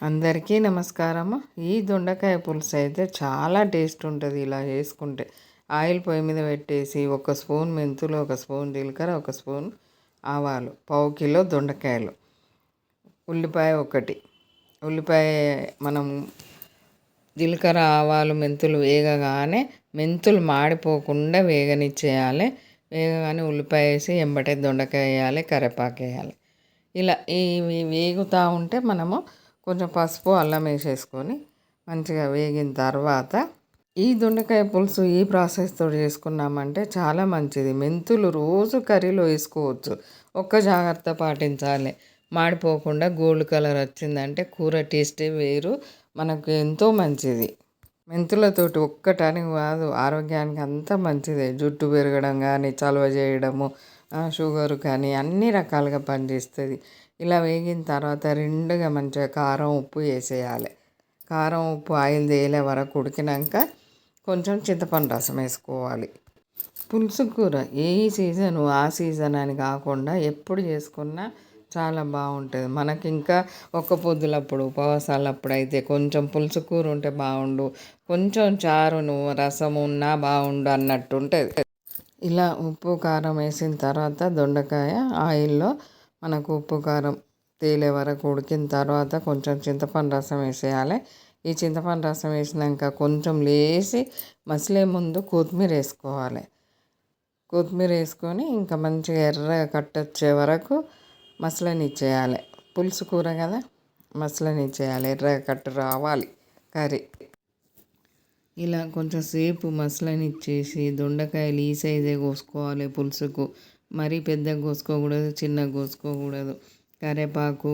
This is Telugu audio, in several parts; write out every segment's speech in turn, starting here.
అందరికీ నమస్కారము. ఈ దొండకాయ పులుసు అయితే చాలా టేస్ట్ ఉంటుంది. ఇలా చేసుకుంటే ఆయిల్ పొయ్యి మీద పెట్టేసి 1 స్పూన్ మెంతులు, 1 స్పూన్ జీలకర్ర, 1 స్పూన్ ఆవాలు, 1/2 కిలో దొండకాయలు, ఉల్లిపాయ 1. ఉల్లిపాయ మనం జీలకర్ర, ఆవాలు, మెంతులు వేగగానే మెంతులు మాడిపోకుండా వేగనిచ్చేయాలి. వేగగానే ఉల్లిపాయ వేసి ఎంబటే దొండకాయ వేయాలి, కరివేపాకు వేయాలి. ఇలా ఇవి వేగుతూ ఉంటే మనము కొంచెం పసుపు, అల్లం వేసేసుకొని మంచిగా వేగిన తర్వాత ఈ దొండకాయ పులుసు ఈ ప్రాసెస్తో చేసుకున్నామంటే చాలా మంచిది. మెంతులు రోజు కర్రీలో వేసుకోవచ్చు. ఒక్క జాగ్రత్త పాటించాలి, మాడిపోకుండా గోల్డ్ కలర్ వచ్చిందంటే కూర టేస్టే వేరు, మనకు ఎంతో మంచిది. మెంతులతోటి ఒక్కటని కాదు, ఆరోగ్యానికి అంతా మంచిదే. జుట్టు పెరగడం కానీ, చలువ చేయడము, షుగర్ కానీ అన్ని రకాలుగా పనిచేస్తుంది. ఇలా వేగిన తర్వాత రెండుగా మంచిగా కారం, ఉప్పు వేసేయాలి. కారం, ఉప్పు ఆయిల్ తేలే వరకు ఉడికినాక కొంచెం చింతపండు రసం వేసుకోవాలి. పులుసు కూర ఏ సీజను ఆ సీజన్ అని కాకుండా ఎప్పుడు చేసుకున్నా చాలా బాగుంటుంది. మనకి ఇంకా ఒక్క పొద్దులప్పుడు, ఉపవాసాలప్పుడు అయితే కొంచెం పులుసు కూర ఉంటే బాగుండు, కొంచెం చారును రసం ఉన్నా బాగుండు అన్నట్టు ఉంటుంది. ఇలా ఉప్పు కారం వేసిన తర్వాత దొండకాయ ఆయిల్లో మనకు ఉప్పు కారం తేలే వరకు ఉడికిన తర్వాత కొంచెం చింతపండు రసం వేసేయాలి. ఈ చింతపండు రసం వేసినాక కొంచెం లేసి మసిలే ముందు కొత్తిమీర వేసుకోవాలి. కొత్తిమీర వేసుకొని ఇంకా మంచిగా ఎర్రగా కట్టొచ్చే వరకు మసలనిచ్చేయాలి. పులుసు కూర కదా, మసలనిచ్చేయాలి, ఎర్రగా కట్టు రావాలి కర్రీ. ఇలా కొంచెం సేపు మసలనిచ్చేసి దొండకాయలు ఈ సైజే కోసుకోవాలి. పులుసుకు మరీ పెద్దగా కోసుకోకూడదు, చిన్నగా కోసుకోకూడదు. కరివేపాకు,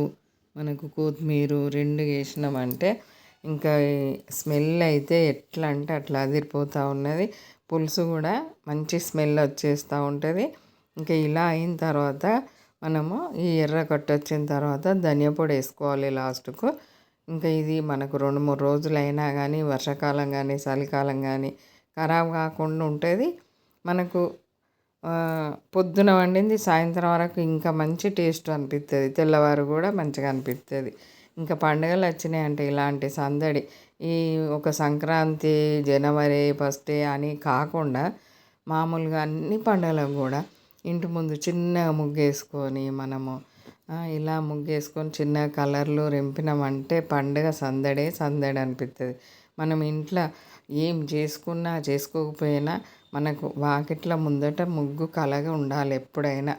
మనకు కొత్తిమీర 2 వేసినామంటే ఇంకా స్మెల్ అయితే ఎట్లా అంటే అట్లా అదిరిపోతూ ఉన్నది. పులుసు కూడా మంచి స్మెల్ వచ్చేస్తూ ఉంటుంది. ఇంకా ఇలా అయిన తర్వాత మనము ఈ ఎర్ర కట్టు వచ్చిన తర్వాత ధనియా పొడి వేసుకోవాలి లాస్ట్కు. ఇంకా ఇది మనకు 2-3 రోజులైనా కానీ, వర్షాకాలం కానీ, చలికాలం కానీ ఖరాబ్ కాకుండా ఉంటుంది. మనకు పొద్దున వండింది సాయంత్రం వరకు ఇంకా మంచి టేస్ట్ అనిపిస్తుంది. తెల్లవారు కూడా మంచిగా అనిపిస్తుంది. ఇంకా పండుగలు వచ్చినాయి అంటే ఇలాంటి సందడి, ఈ ఒక సంక్రాంతి, జనవరి 1 అని కాకుండా మామూలుగా అన్ని పండుగలకు కూడా ఇంటి ముందు చిన్నగా ముగ్గేసుకొని మనము ఇలా ముగ్గేసుకొని చిన్న కలర్లు రింపినామంటే పండుగ సందడే సందడి అనిపిస్తుంది. మనం ఇంట్లో ఏం చేసుకున్నా చేసుకోకపోయినా మనకు వాకిట్ల ముందట ముగ్గు కలగా ఉండాలి ఎప్పుడైనా.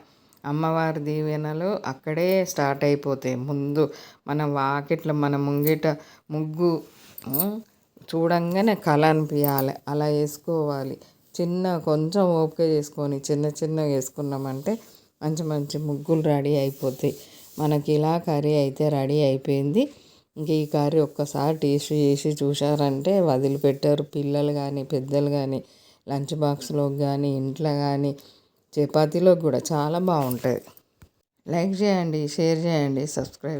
అమ్మవారి దీవెనలు అక్కడే స్టార్ట్ అయిపోతాయి. ముందు మన వాకిట్ల మన ముంగిట ముగ్గు చూడంగానే కళ అనిపించాలి, అలా వేసుకోవాలి. కొంచెం ఓపిక చేసుకొని చిన్నగా వేసుకున్నామంటే మంచి మంచి ముగ్గులు రెడీ అయిపోతాయి. మనకి ఇలా కర్రీ అయితే రెడీ అయిపోయింది. ఇంక ఈ కర్రీ ఒక్కసారి టేస్ట్ చేసి చూసారంటే వదిలిపెట్టారు. పిల్లలు కానీ, పెద్దలు కానీ, లంచ్ బాక్స్లోకి కానీ, ఇంట్లో కానీ, చపాతీలోకి కూడా చాలా బాగుంటుంది. లైక్ చేయండి, షేర్ చేయండి, సబ్స్క్రైబ్.